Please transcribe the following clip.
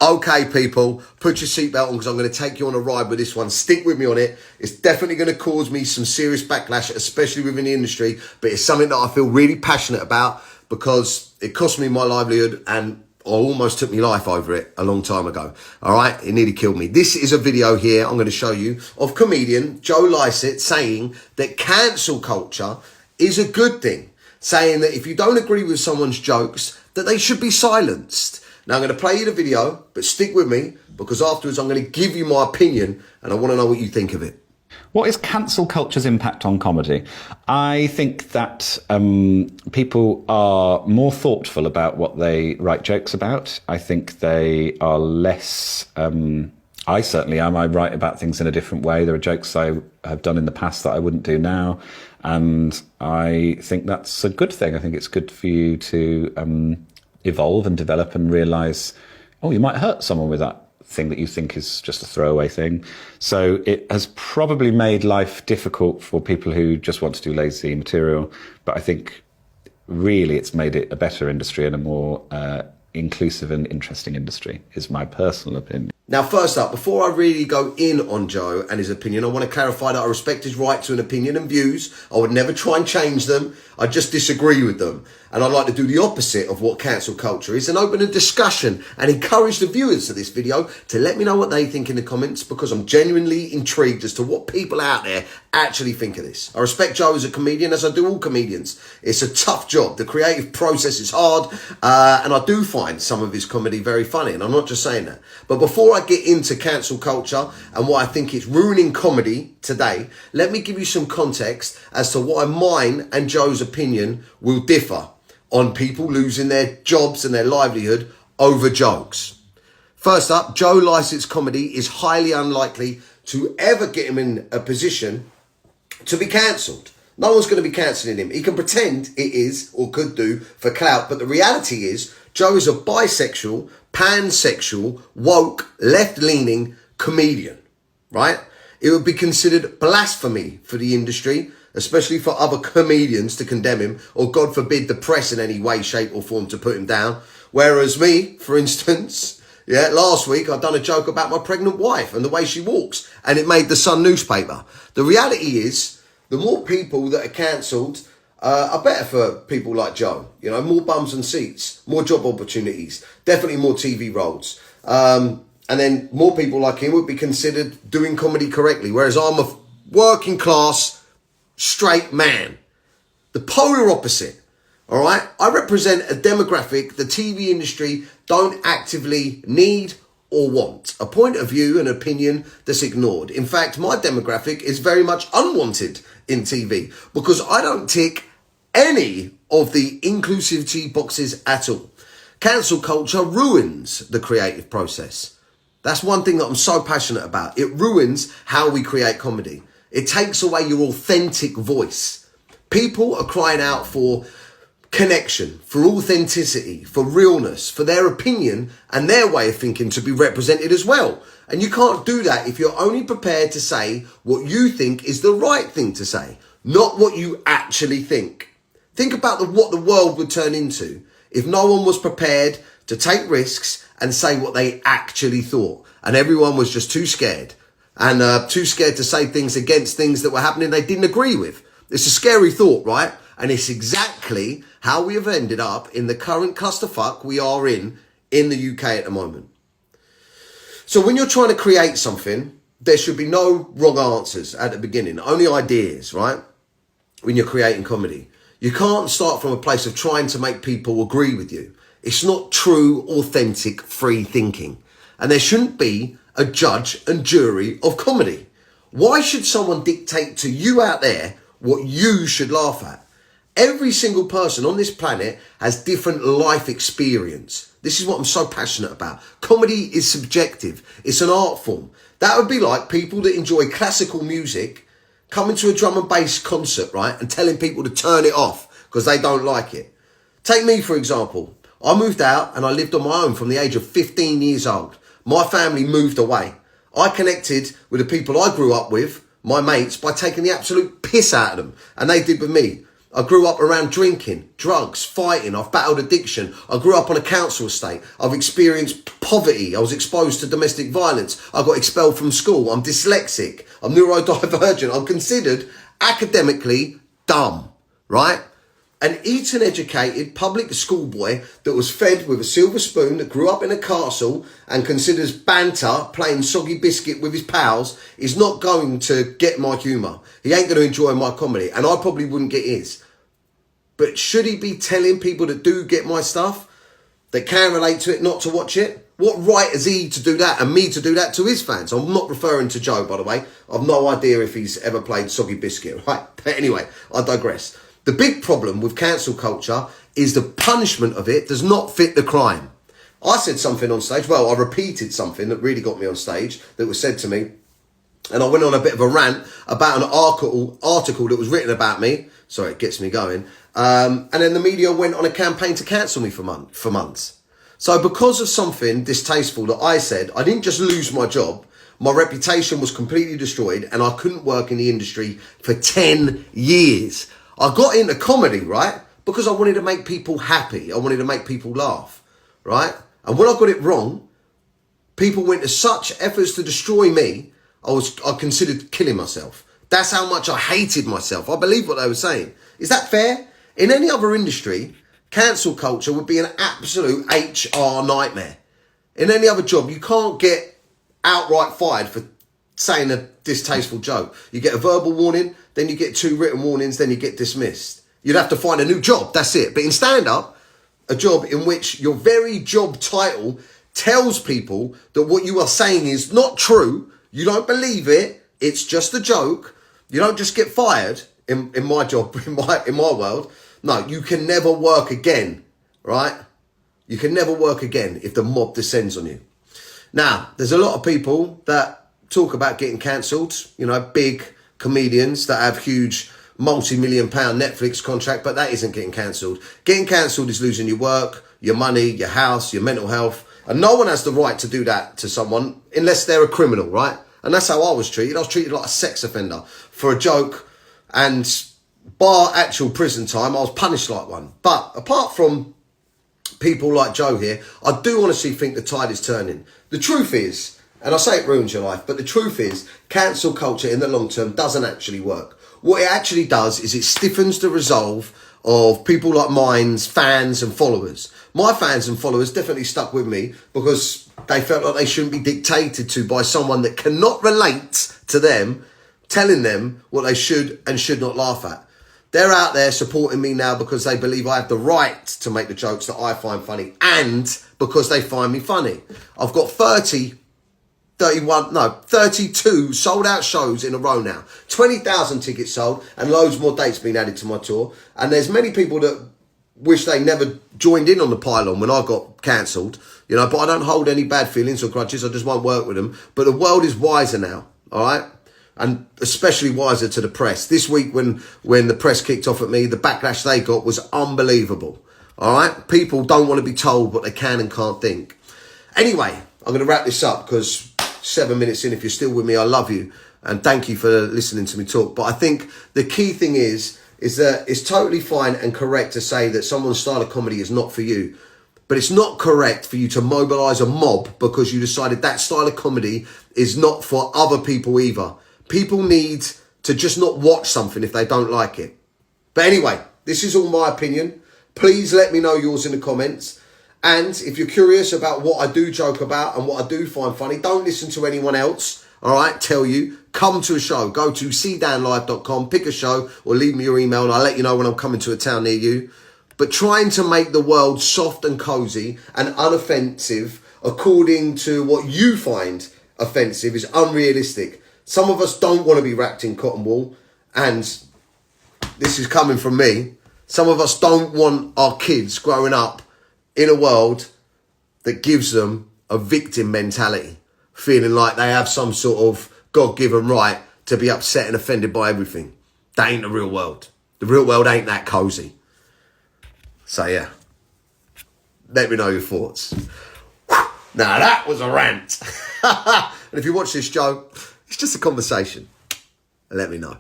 Okay, people, put your seatbelt on because I'm going to take you on a ride with this one. Stick with me on it. It's definitely going to cause me some serious backlash, especially within the industry, but it's something that I feel really passionate about because it cost me my livelihood and I almost took my life over it a long time ago. All right, it nearly killed me. This is a video here I'm going to show you of comedian Joe Lycett saying that cancel culture is a good thing, saying that if you don't agree with someone's jokes, that they should be silenced. Now, I'm going to play you the video, but stick with me because afterwards I'm going to give you my opinion and I want to know what you think of it. What is cancel culture's impact on comedy? I think that people are more thoughtful about what they write jokes about. I think they are less... I certainly am. I write about things in a different way. There are jokes I have done in the past that I wouldn't do now. And I think that's a good thing. I think it's good for you to evolve and develop and realise, oh, you might hurt someone with that thing that you think is just a throwaway thing. So it has probably made life difficult for people who just want to do lazy material. But I think really it's made it a better industry and a more inclusive and interesting industry, is my personal opinion. Now, first up, before I really go in on Joe and his opinion, I want to clarify that I respect his right to an opinion and views. I would never try and change them. I just disagree with them. And I'd like to do the opposite of what cancel culture is and open a discussion and encourage the viewers of this video to let me know what they think in the comments because I'm genuinely intrigued as to what people out there actually think of this. I respect Joe as a comedian, as I do all comedians. It's a tough job. The creative process is hard, and I do find some of his comedy very funny, and I'm not just saying that. But before I get into cancel culture and why I think it's ruining comedy today, let me give you some context as to why mine and Joe's opinion will differ on people losing their jobs and their livelihood over jokes. First up, Joe Lycett's comedy is highly unlikely to ever get him in a position to be cancelled. No one's going to be cancelling him. He can pretend it is or could do for clout, but the reality is Joe is a bisexual, pansexual, woke, left-leaning comedian, right? It would be considered blasphemy for the industry, especially for other comedians to condemn him, or God forbid the press in any way, shape or form to put him down. Whereas me, for instance, last week I'd done a joke about my pregnant wife and the way she walks, and it made the Sun newspaper. The reality is, the more people that are cancelled are better for people like Joe. You know, more bums and seats, more job opportunities, definitely more TV roles. And then more people like him would be considered doing comedy correctly, whereas I'm a working class, straight man. The polar opposite, all right? I represent a demographic the TV industry don't actively need or want. A point of view and opinion that's ignored. In fact, my demographic is very much unwanted in TV because I don't tick any of the inclusivity boxes at all. Cancel culture ruins the creative process. That's one thing that I'm so passionate about. It ruins how we create comedy. It takes away your authentic voice. People are crying out for connection, for authenticity, for realness, for their opinion and their way of thinking to be represented as well. And you can't do that if you're only prepared to say what you think is the right thing to say, not what you actually think. Think about what the world would turn into if no one was prepared to take risks and say what they actually thought. And everyone was just too scared and too scared to say things against things that were happening they didn't agree with. It's a scary thought, right? And it's exactly how we have ended up in the current clusterfuck we are in the UK at the moment. So when you're trying to create something, there should be no wrong answers at the beginning, only ideas, right? When you're creating comedy. You can't start from a place of trying to make people agree with you. It's not true, authentic, free thinking. And there shouldn't be a judge and jury of comedy. Why should someone dictate to you out there what you should laugh at? Every single person on this planet has different life experience. This is what I'm so passionate about. Comedy is subjective. It's an art form. That would be like people that enjoy classical music coming to a drum and bass concert, right, and telling people to turn it off because they don't like it. Take me, for example. I moved out and I lived on my own from the age of 15 years old. My family moved away. I connected with the people I grew up with, my mates, by taking the absolute piss out of them, and they did with me. I grew up around drinking, drugs, fighting. I've battled addiction. I grew up on a council estate. I've experienced poverty. I was exposed to domestic violence. I got expelled from school. I'm dyslexic. I'm neurodivergent. I'm considered academically dumb, right? An Eton educated public school boy that was fed with a silver spoon, that grew up in a castle and considers banter, playing soggy biscuit with his pals, is not going to get my humour. He ain't going to enjoy my comedy, and I probably wouldn't get his. But should he be telling people that do get my stuff, that can relate to it, not to watch it? What right has he to do that and me to do that to his fans? I'm not referring to Joe, by the way. I've no idea if he's ever played Soggy Biscuit, right? But anyway, I digress. The big problem with cancel culture is the punishment of it does not fit the crime. I said something on stage, well, I repeated something that really got me on stage that was said to me, and I went on a bit of a rant about an article that was written about me. Sorry, it gets me going. And then the media went on a campaign to cancel me for months. So because of something distasteful that I said, I didn't just lose my job. My reputation was completely destroyed and I couldn't work in the industry for 10 years. I got into comedy, right? Because I wanted to make people happy. I wanted to make people laugh, right? And when I got it wrong, people went to such efforts to destroy me, I considered killing myself. That's how much I hated myself. I believe what they were saying. Is that fair? In any other industry, cancel culture would be an absolute HR nightmare. In any other job, you can't get outright fired for saying a distasteful joke. You get a verbal warning, then you get 2 written warnings, then you get dismissed. You'd have to find a new job, that's it. But in stand-up, a job in which your very job title tells people that what you are saying is not true, you don't believe it, it's just a joke, you don't just get fired in my job, in my world. No, you can never work again, right? You can never work again if the mob descends on you. Now, there's a lot of people that talk about getting cancelled, you know, big comedians that have huge multi-million-pound Netflix contract, but that isn't getting cancelled. Getting cancelled is losing your work, your money, your house, your mental health, and no one has the right to do that to someone unless they're a criminal, right? And that's how I was treated. I was treated like a sex offender for a joke, and bar actual prison time, I was punished like one. But apart from people like Joe here, I do honestly think the tide is turning. The truth is, and I say it ruins your life, but the truth is, cancel culture in the long term doesn't actually work. What it actually does is it stiffens the resolve of people like mine's fans and followers. My fans and followers definitely stuck with me because they felt like they shouldn't be dictated to by someone that cannot relate to them, telling them what they should and should not laugh at. They're out there supporting me now because they believe I have the right to make the jokes that I find funny and because they find me funny. I've got 32 sold out shows in a row now. 20,000 tickets sold and loads more dates being added to my tour. And there's many people that wish they never joined in on the pylon when I got cancelled, you know, but I don't hold any bad feelings or grudges. I just won't work with them. But the world is wiser now, all right? And especially wiser to the press. This week when the press kicked off at me, the backlash they got was unbelievable. All right? People don't want to be told what they can and can't think. Anyway, I'm going to wrap this up because 7 minutes in, if you're still with me, I love you. And thank you for listening to me talk. But I think the key thing is that it's totally fine and correct to say that someone's style of comedy is not for you. But it's not correct for you to mobilise a mob because you decided that style of comedy is not for other people either. People need to just not watch something if they don't like it. But anyway, this is all my opinion. Please let me know yours in the comments. And if you're curious about what I do joke about and what I do find funny, don't listen to anyone else, all right, tell you. Come to a show. Go to cdanlive.com, pick a show, or leave me your email and I'll let you know when I'm coming to a town near you. But trying to make the world soft and cosy and unoffensive according to what you find offensive is unrealistic. Some of us don't want to be wrapped in cotton wool, and this is coming from me. Some of us don't want our kids growing up in a world that gives them a victim mentality, feeling like they have some sort of God-given right to be upset and offended by everything. That ain't the real world. The real world ain't that cozy. So yeah, let me know your thoughts. Now that was a rant. And if you watch this, Joe, it's just a conversation. Let me know.